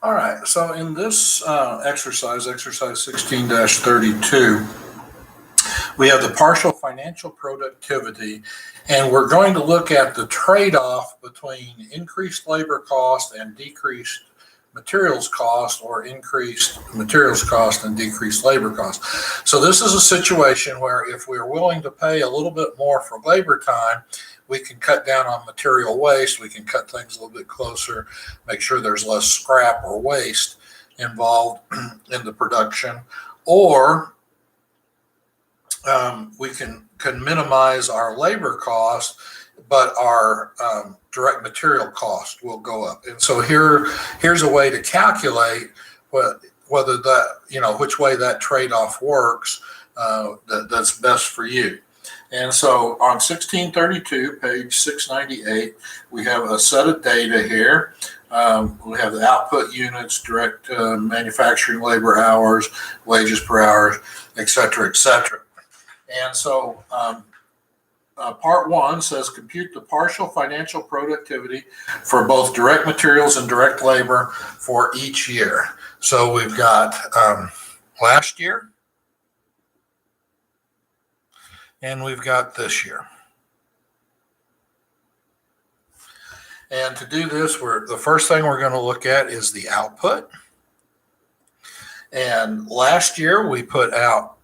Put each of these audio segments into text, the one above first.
All right, so in this exercise 16-32, we have the partial financial productivity, and we're going to look at the trade-off between increased labor cost and decreased materials cost, or increased materials cost and decreased labor cost. So this is a situation where if we're willing to pay a little bit more for labor time, we can cut down on material waste. We can cut things a little bit closer, make sure there's less scrap or waste involved in the production, or we can minimize our labor cost, but our direct material cost will go up. And so here's a way to calculate whether that, which way that trade-off works, that's best for you. And so on 1632, page 698, we have a set of data here. We have the output units, direct manufacturing labor hours, wages per hour, et cetera, et cetera. And so part one says compute the partial financial productivity for both direct materials and direct labor for each year. So we've got last year, and we've got this year. And to do this, the first thing we're going to look at is the output. And last year we put out,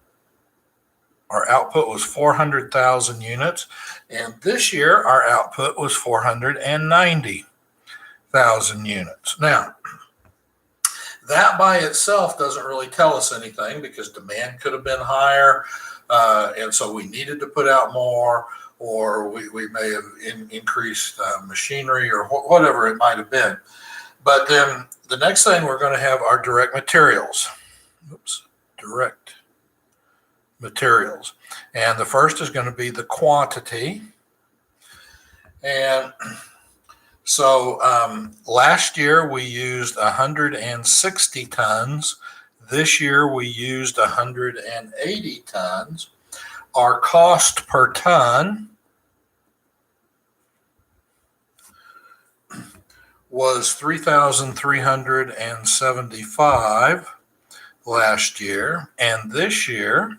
our output was 400,000 units, and this year our output was 490,000 units. Now, that by itself doesn't really tell us anything, because demand could have been higher, and so we needed to put out more, or we may have increased machinery, or whatever it might have been. But then the next thing we're going to have are direct materials. Direct materials. And the first is going to be the quantity. And so last year we used 160 tons. This year we used 180 tons. Our cost per ton was $3,375 last year, and this year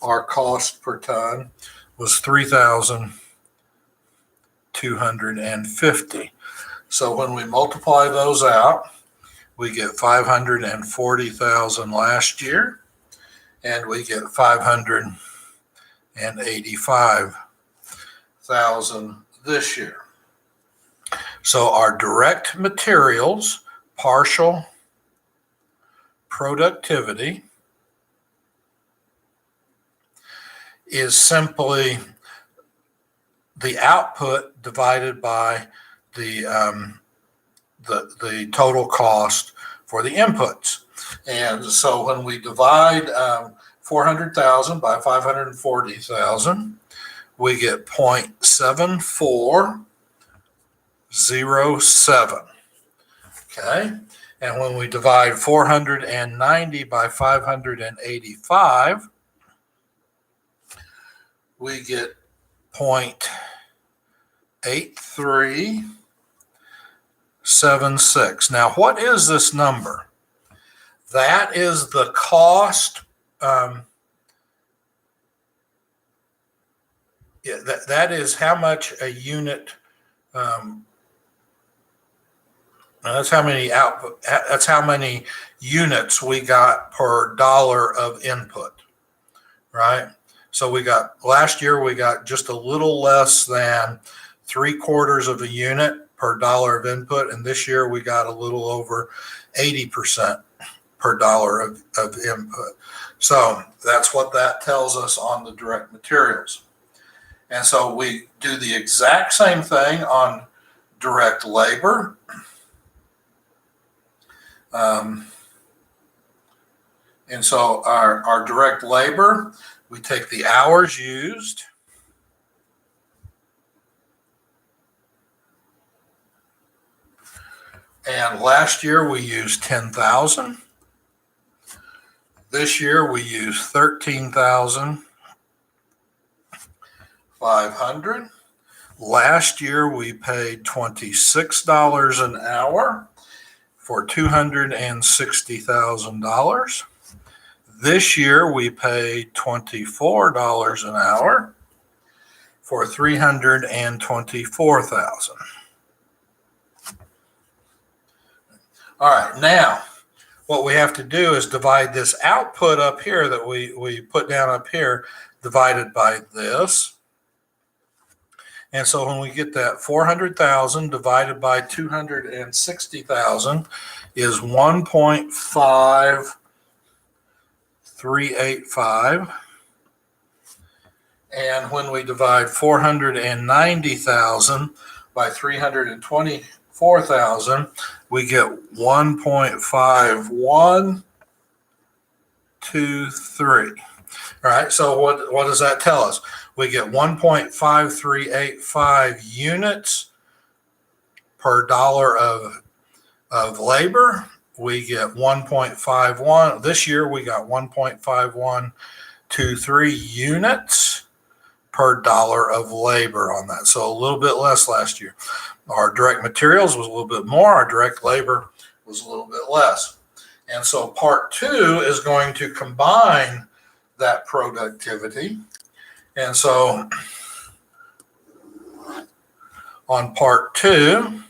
our cost per ton was $3,250. So when we multiply those out, we get 540,000 last year, and we get 585,000 this year. So our direct materials partial productivity is simply the output divided by the total cost for the inputs. And so when we divide 400,000 by 540,000, we get 0.7407. Okay. And when we divide 490 by 585, we get 0.8376. Now, what is this number? That is the cost. That is how much a unit. That's how many output. That's how many units we got per dollar of input, right? So last year we got just a little less than 3/4 of a unit per dollar of input, and this year we got a little over 80% per dollar of input. So that's what that tells us on the direct materials. And so we do the exact same thing on direct labor. And so our direct labor, we take the hours used, and last year we used 10,000. This year we used 13,500. Last year we paid $26 an hour for $260,000. This year we paid $24 an hour for $324,000. All right, now what we have to do is divide this output up here that we put down up here, divided by this. And so when we get that 400,000 divided by 260,000 is 1.5385. And when we divide 490,000 by 324,000, we get 1.5123. All right, so what does that tell us? We get 1.5385 units per dollar of labor. We get 1.51. This year we got 1.5123 units per dollar of labor on that. So a little bit less last year. Our direct materials was a little bit more. Our direct labor was a little bit less. And so part two is going to combine that productivity. And so on part two,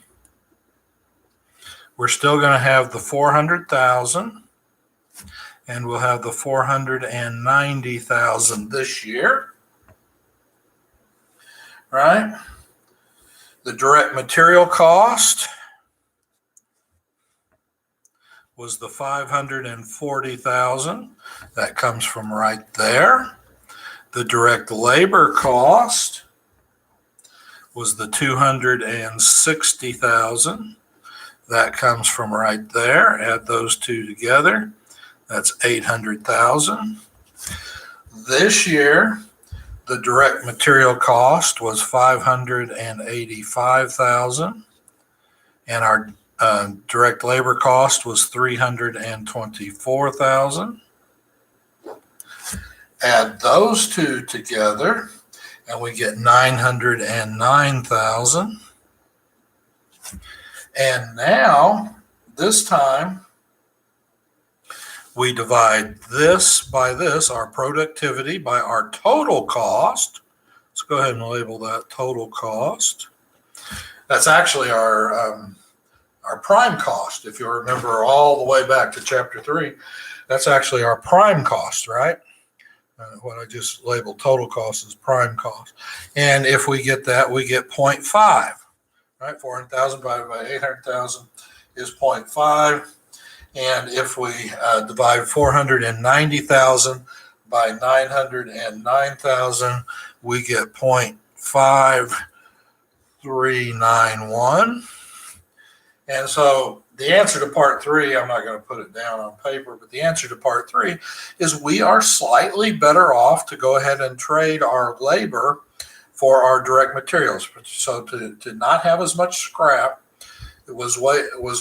we're still going to have the 400,000 and we'll have the 490,000 this year, right? The direct material cost was the 540,000. That comes from right there. The direct labor cost was the 260,000. That comes from right there. Add those two together. That's 800,000. This year, the direct material cost was 585,000, and our direct labor cost was 324,000. Add those two together, and we get 909,000. And now, this time, we divide this by this, our productivity, by our total cost. Let's go ahead and label that total cost. That's actually our prime cost. If you remember all the way back to chapter 3, that's actually our prime cost, right? What I just labeled total cost is prime cost. And if we get that, we get 0.5, right? 400,000 divided by 800,000 is 0.5. And if we divide 490,000 by 909,000, we get 0.5391. And so the answer to part 3, I'm not going to put it down on paper, but the answer to part 3 is we are slightly better off to go ahead and trade our labor for our direct materials. So to not have as much scrap, it was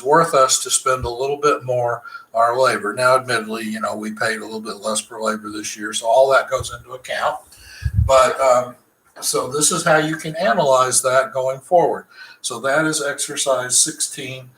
worth us to spend a little bit more on our labor. Now, admittedly, we paid a little bit less per labor this year, so all that goes into account. But so this is how you can analyze that going forward. So that is exercise 16-32.